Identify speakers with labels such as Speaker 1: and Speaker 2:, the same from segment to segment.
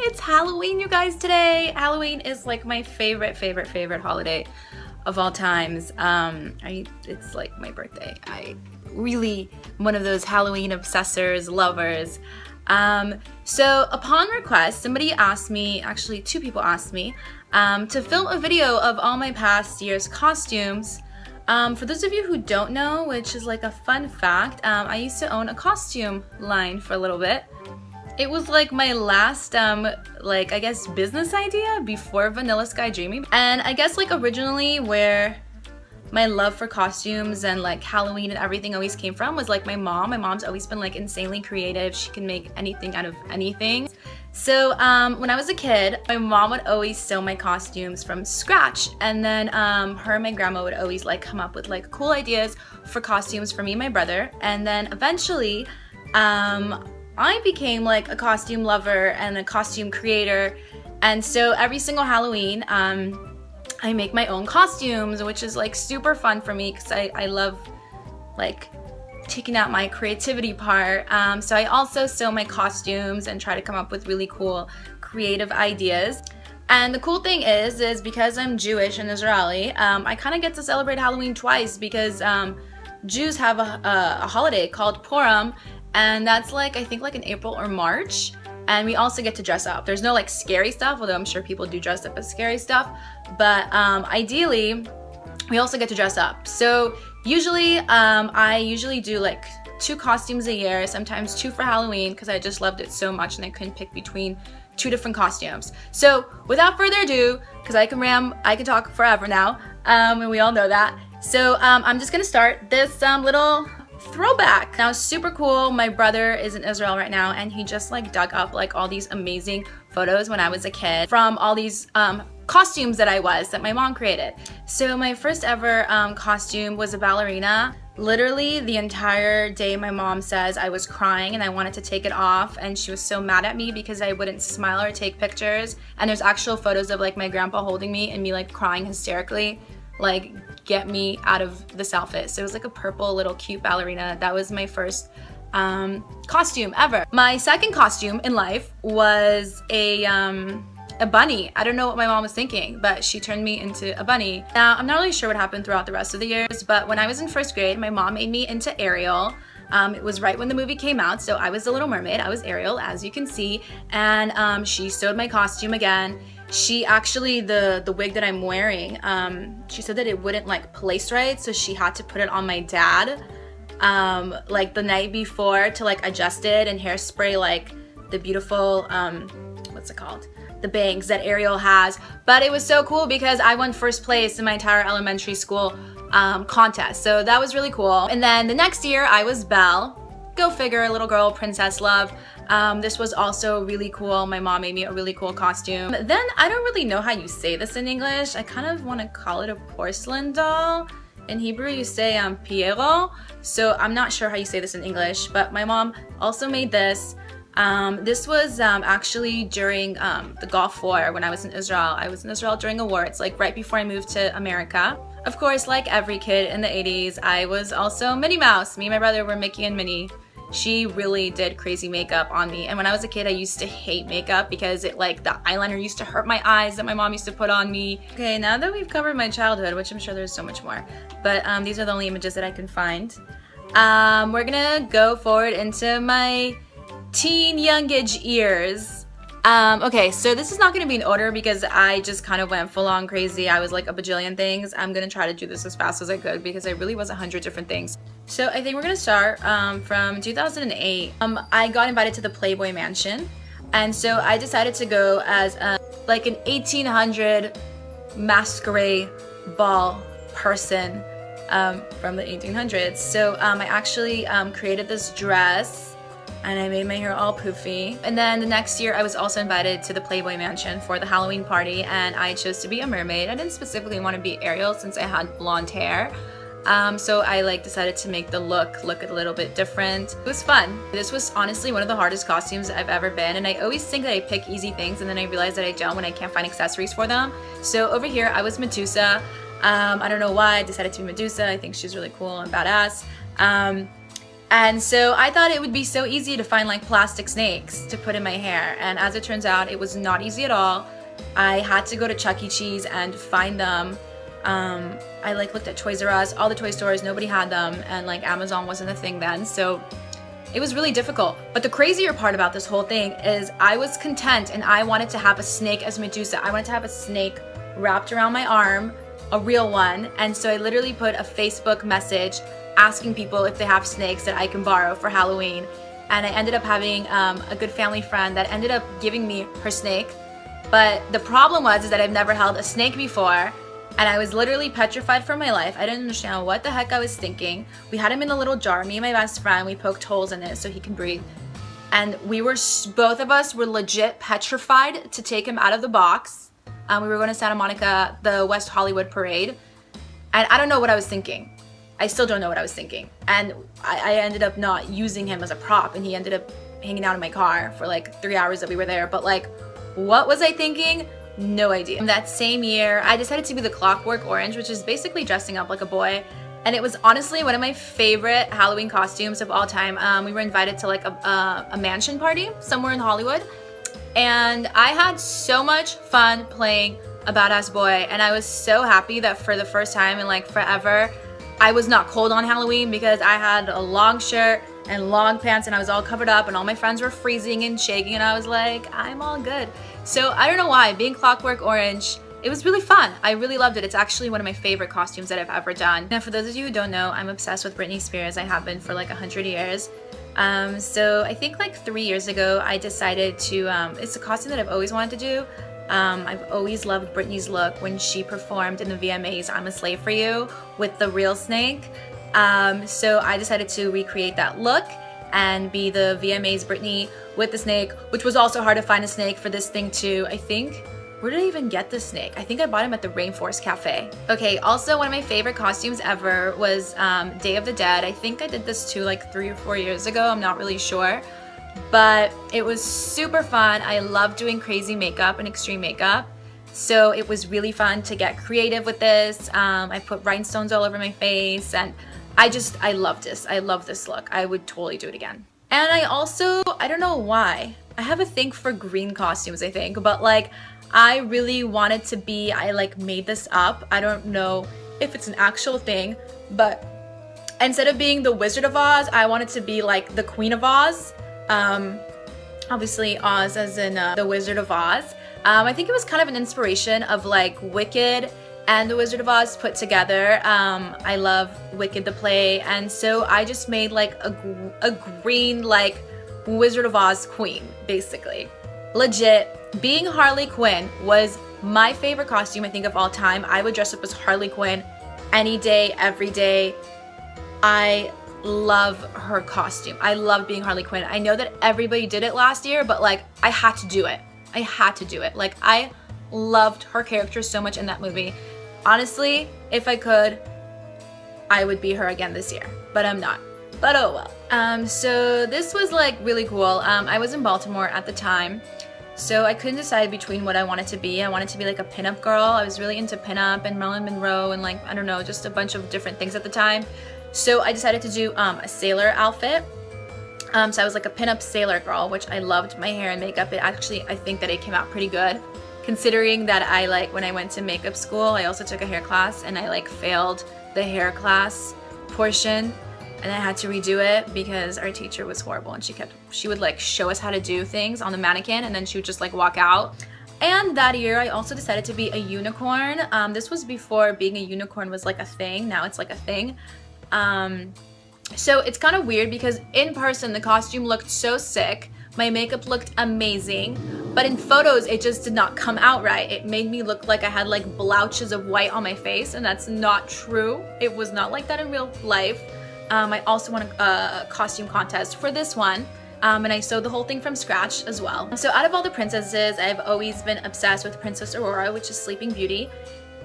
Speaker 1: It's Halloween, you guys, today. Halloween is like my favorite holiday of all times. It's like my birthday. I really one of those Halloween obsessors, lovers. So upon request, somebody asked me, actually 2 people asked me, to film a video of all my past year's costumes. For those of you who don't know, which is like a fun fact, I used to own a costume line for a little bit. It was like my last, I guess business idea before Vanilla Sky Dreaming. And I guess like originally where my love for costumes and like Halloween and everything always came from was like my mom. My mom's always been like insanely creative. She can make anything out of anything. So when I was a kid, my mom would always sew my costumes from scratch. And then her and my grandma would always like come up with like cool ideas for costumes for me and my brother. And then eventually, I became like a costume lover and a costume creator. And so every single Halloween, I make my own costumes, which is like super fun for me because I love like taking out my creativity part. So I also sew my costumes and try to come up with really cool creative ideas. And the cool thing is because I'm Jewish and Israeli, I kind of get to celebrate Halloween twice because Jews have a holiday called Purim. And that's like, I think like in April or March. And we also get to dress up. There's no like scary stuff, although I'm sure people do dress up as scary stuff. But ideally, we also get to dress up. So usually, I usually do like 2 costumes a year, sometimes 2 for Halloween, because I just loved it so much and I couldn't pick between 2 different costumes. So without further ado, because I can talk forever now, and we all know that. So I'm just gonna start this little throwback. Now, super cool. My brother is in Israel right now and he just like dug up like all these amazing photos when I was a kid from all these costumes that my mom created. So my first ever costume was a ballerina. Literally the entire day my mom says I was crying and I wanted to take it off, and she was so mad at me because I wouldn't smile or take pictures. And there's actual photos of like my grandpa holding me and me like crying hysterically, like get me out of this outfit. So it was like a purple little cute ballerina. That was my first costume ever. My second costume in life was a bunny. I don't know what my mom was thinking, but she turned me into a bunny. Now, I'm not really sure what happened throughout the rest of the years, but when I was in 1st grade, my mom made me into Ariel. It was right when the movie came out, so I was the Little Mermaid. I was Ariel, as you can see, and she sewed my costume again. She actually, the wig that I'm wearing, she said that it wouldn't like place right, so she had to put it on my dad like the night before to like adjust it and hairspray like the beautiful, what's it called? The bangs that Ariel has. But it was so cool because I won 1st place in my entire elementary school contest. So that was really cool. And then the next year I was Belle. Go figure, little girl, princess love. This was also really cool. My mom made me a really cool costume. Then I don't really know how you say this in English. I kind of want to call it a porcelain doll. In Hebrew you say Piero. So I'm not sure how you say this in English, but my mom also made this. This was actually during the Gulf War when I was in Israel. I was in Israel during a war. It's like right before I moved to America. Of course, like every kid in the 80s, I was also Minnie Mouse. Me and my brother were Mickey and Minnie. She really did crazy makeup on me. And when I was a kid, I used to hate makeup because it like the eyeliner used to hurt my eyes that my mom used to put on me. Okay, now that we've covered my childhood, which I'm sure there's so much more, but these are the only images that I can find. We're gonna go forward into my teen youngage years. Okay, so this is not gonna be in order because I just kind of went full on crazy. I was like a bajillion things. I'm gonna try to do this as fast as I could because I really was 100 different things. So I think we're gonna start from 2008. I got invited to the Playboy Mansion, and so I decided to go as like an 1800 masquerade ball person from the 1800s. So I actually created this dress. And I made my hair all poofy. And then the next year I was also invited to the Playboy Mansion for the Halloween party, and I chose to be a mermaid. I didn't specifically want to be Ariel since I had blonde hair. So I like decided to make the look a little bit different. It was fun. This was honestly one of the hardest costumes I've ever been, and I always think that I pick easy things and then I realize that I don't when I can't find accessories for them. So over here I was Medusa. I don't know why I decided to be Medusa. I think she's really cool and badass. And so I thought it would be so easy to find like plastic snakes to put in my hair. And as it turns out, it was not easy at all. I had to go to Chuck E. Cheese and find them. I like looked at Toys R Us, all the toy stores, nobody had them, and like Amazon wasn't a thing then. So it was really difficult. But the crazier part about this whole thing is I was content and I wanted to have a snake as Medusa. I wanted to have a snake wrapped around my arm, a real one. And so I literally put a Facebook message asking people if they have snakes that I can borrow for Halloween. And I ended up having a good family friend that ended up giving me her snake. But the problem was is that I've never held a snake before. And I was literally petrified for my life. I didn't understand what the heck I was thinking. We had him in a little jar, me and my best friend. We poked holes in it so he can breathe. And we were, both of us were legit petrified to take him out of the box. We were going to Santa Monica, the West Hollywood parade. And I don't know what I was thinking. I still don't know what I was thinking. And I ended up not using him as a prop. And he ended up hanging out in my car for like 3 hours that we were there. But like, what was I thinking? No idea. That same year, I decided to be the Clockwork Orange, which is basically dressing up like a boy. And it was honestly one of my favorite Halloween costumes of all time. We were invited to like a mansion party somewhere in Hollywood. And I had so much fun playing a badass boy. And I was so happy that for the first time in like forever, I was not cold on Halloween because I had a long shirt and long pants and I was all covered up and all my friends were freezing and shaking and I was like, I'm all good. So I don't know why, being Clockwork Orange, it was really fun. I really loved it. It's actually one of my favorite costumes that I've ever done. Now for those of you who don't know, I'm obsessed with Britney Spears. I have been for like 100 years. So I think like 3 years ago, I decided to, it's a costume that I've always wanted to do. I've always loved Britney's look when she performed in the VMAs I'm a Slave for You with the real snake. So I decided to recreate that look and be the VMAs Britney with the snake, which was also hard to find a snake for this thing too. I think, where did I even get the snake? I think I bought him at the Rainforest Cafe. Okay, also one of my favorite costumes ever was Day of the Dead. I think I did this too like 3 or 4 years ago, I'm not really sure. But it was super fun. I love doing crazy makeup and extreme makeup. So it was really fun to get creative with this. I put rhinestones all over my face and I love this. I love this look. I would totally do it again. And I also, I don't know why, I have a thing for green costumes, I think, but like I really wanted to be, I like made this up. I don't know if it's an actual thing, but instead of being the Wizard of Oz, I wanted to be like the Queen of Oz. Obviously Oz as in the Wizard of Oz. I think it was kind of an inspiration of like Wicked and the Wizard of Oz put together. I love Wicked the play, and so I just made like a green like Wizard of Oz queen, basically. Legit, being Harley Quinn was my favorite costume I think of all time. I would dress up as Harley Quinn any day, every day. I love her costume. I love being Harley Quinn. I know that everybody did it last year, but like I had to do it. I had to do it. Like I loved her character so much in that movie. Honestly, if I could, I would be her again this year, but I'm not. But oh well. So this was like really cool. I was in Baltimore at the time, so I couldn't decide between what I wanted to be. I wanted to be like a pinup girl. I was really into pinup and Marilyn Monroe and like, I don't know, just a bunch of different things at the time. So I decided to do a sailor outfit. So I was like a pinup sailor girl, which I loved my hair and makeup. It actually, I think that it came out pretty good. Considering that I like, when I went to makeup school, I also took a hair class and I like failed the hair class portion and I had to redo it because our teacher was horrible and she would like show us how to do things on the mannequin and then she would just like walk out. And that year I also decided to be a unicorn. This was before being a unicorn was like a thing. Now it's like a thing. So it's kind of weird because in person the costume looked so sick. My makeup looked amazing, but in photos it just did not come out right. It made me look like I had like blotches of white on my face, and that's not true. It was not like that in real life. I also won a costume contest for this one, and I sewed the whole thing from scratch as well. So out of all the princesses, I've always been obsessed with Princess Aurora, which is Sleeping Beauty,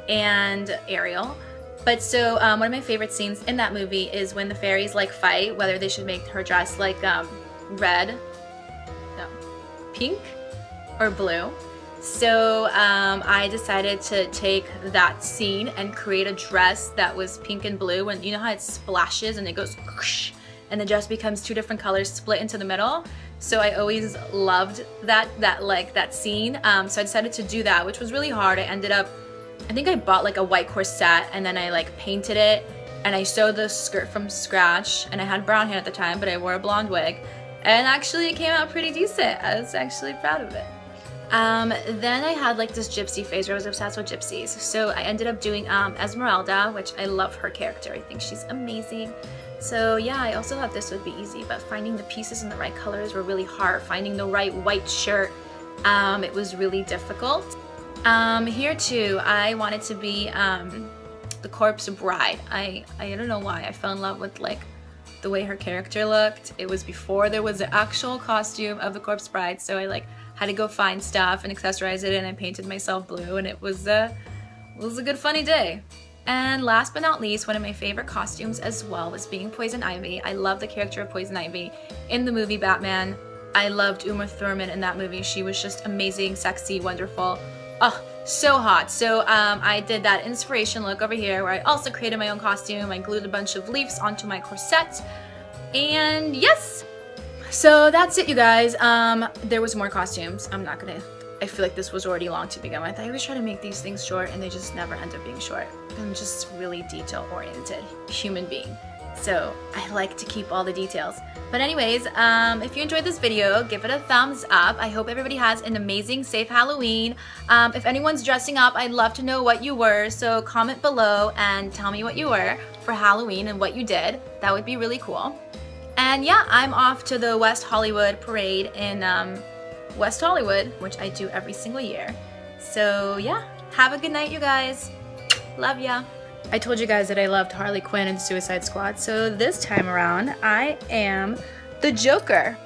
Speaker 1: and Ariel. But so one of my favorite scenes in that movie is when the fairies like fight whether they should make her dress like pink or blue. So I decided to take that scene and create a dress that was pink and blue, and you know how it splashes and it goes whoosh, and the dress becomes two different colors split into the middle. So I always loved that scene. So I decided to do that, which was really hard. I think I bought like a white corset, and then I like painted it, and I sewed the skirt from scratch, and I had brown hair at the time, but I wore a blonde wig, and actually it came out pretty decent. I was actually proud of it. Then I had like this gypsy phase where I was obsessed with gypsies. So I ended up doing Esmeralda, which I love her character. I think she's amazing. So yeah, I also thought this would be easy, but finding the pieces in the right colors were really hard. Finding the right white shirt, it was really difficult. Here too, I wanted to be the corpse bride. I don't know why. I fell in love with like the way her character looked. It was before there was an actual costume of the corpse bride, so I like had to go find stuff and accessorize it, and I painted myself blue, and it was a good funny day. And last but not least, one of my favorite costumes as well was being Poison Ivy. I love the character of Poison Ivy in the movie Batman. I loved Uma Thurman in that movie. She was just amazing, sexy, wonderful. Oh, so hot. So I did that inspiration look over here where I also created my own costume. I glued a bunch of leaves onto my corset. And yes! So that's it, you guys. There was more costumes. I feel like this was already long to begin with. I always try to make these things short, and they just never end up being short. I'm just really detail-oriented human being. So I like to keep all the details. But anyways, if you enjoyed this video, give it a thumbs up. I hope everybody has an amazing, safe Halloween. If anyone's dressing up, I'd love to know what you were. So comment below and tell me what you were for Halloween and what you did. That would be really cool. And yeah, I'm off to the West Hollywood parade in West Hollywood, which I do every single year. So yeah, have a good night, you guys. Love ya. I told you guys that I loved Harley Quinn and Suicide Squad, so this time around, I am the Joker.